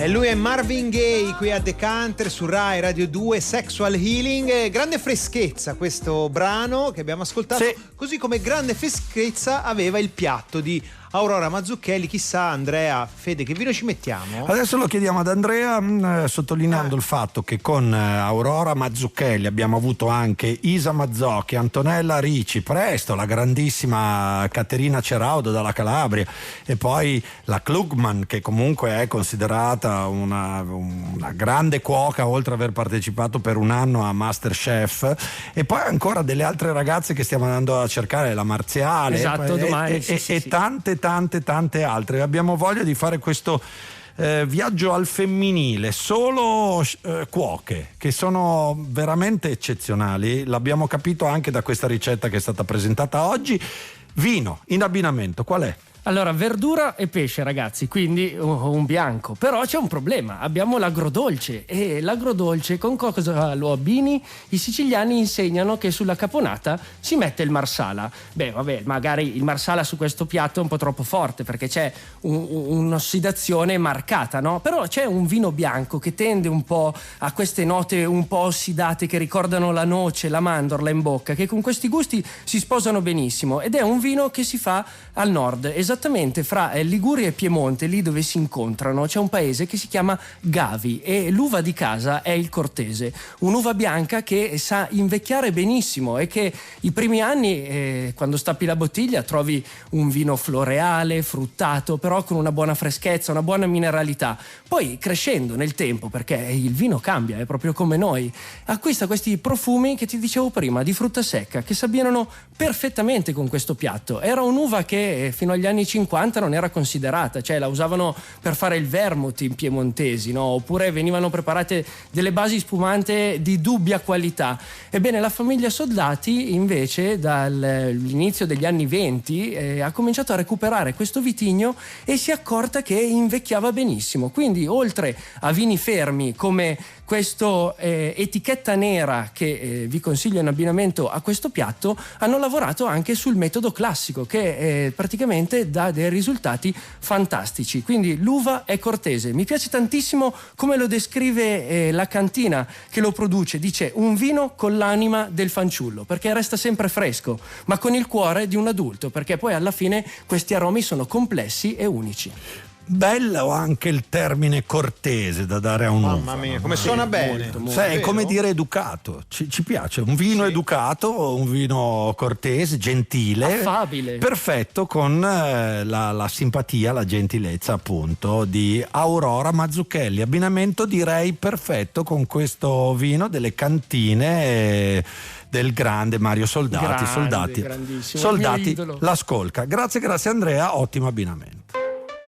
E lui è Marvin Gaye qui a Decanter su Rai Radio 2, Sexual Healing. Grande freschezza questo brano che abbiamo ascoltato, sì. Così come grande freschezza aveva il piatto di Aurora Mazzucchelli. Chissà, Andrea, Fede, che vino ci mettiamo? Adesso lo chiediamo ad Andrea, sottolineando il fatto che con Aurora Mazzucchelli abbiamo avuto anche Isa Mazzocchi, Antonella Ricci, presto la grandissima Caterina Ceraudo dalla Calabria, e poi la Klugman, che comunque è considerata una grande cuoca, oltre ad aver partecipato per un anno a MasterChef, e poi ancora delle altre ragazze che stiamo andando a cercare, la Marziale, esatto, domani, e tante altre. Abbiamo voglia di fare questo viaggio al femminile, solo cuoche che sono veramente eccezionali. L'abbiamo capito anche da questa ricetta che è stata presentata oggi. Vino in abbinamento, qual è? Allora, verdura e pesce, ragazzi, quindi un bianco. Però c'è un problema, abbiamo l'agrodolce, e l'agrodolce con cosa lo abbini? I siciliani insegnano che sulla caponata si mette il marsala. Beh, vabbè, magari il marsala su questo piatto è un po' troppo forte perché c'è un'ossidazione marcata, no? Però c'è un vino bianco che tende un po' a queste note un po' ossidate che ricordano la noce, la mandorla in bocca, che con questi gusti si sposano benissimo, ed è un vino che si fa al nord, esattamente fra Liguria e Piemonte, lì dove si incontrano c'è un paese che si chiama Gavi, e l'uva di casa è il Cortese, un'uva bianca che sa invecchiare benissimo e che i primi anni, quando stappi la bottiglia, trovi un vino floreale, fruttato, però con una buona freschezza, una buona mineralità. Poi crescendo nel tempo, perché il vino cambia, è proprio come noi, acquista questi profumi che ti dicevo prima, di frutta secca, che si abbinano perfettamente con questo piatto. Era un'uva che fino agli anni 50 non era considerata, cioè la usavano per fare il vermouth in piemontesi, no? Oppure venivano preparate delle basi spumante di dubbia qualità. Ebbene, la famiglia Soldati invece dall'inizio degli anni 20 ha cominciato a recuperare questo vitigno e si è accorta che invecchiava benissimo. Quindi, oltre a vini fermi come questo etichetta nera che vi consiglio in abbinamento a questo piatto, hanno lavorato anche sul metodo classico che praticamente dà dei risultati fantastici. Quindi l'uva è Cortese. Mi piace tantissimo come lo descrive la cantina che lo produce. Dice: un vino con l'anima del fanciullo, perché resta sempre fresco, ma con il cuore di un adulto, perché poi alla fine questi aromi sono complessi e unici. Bello anche il termine cortese da dare a un'uva. Mamma mia, come suona bene. Molto, è come dire educato. Ci piace un vino educato, un vino cortese, gentile, affabile, perfetto, con la simpatia, la gentilezza appunto di Aurora Mazzucchelli. Abbinamento direi perfetto con questo vino delle cantine del grande Mario Soldati. Grande, Soldati, la Scolca. Grazie Andrea, ottimo abbinamento.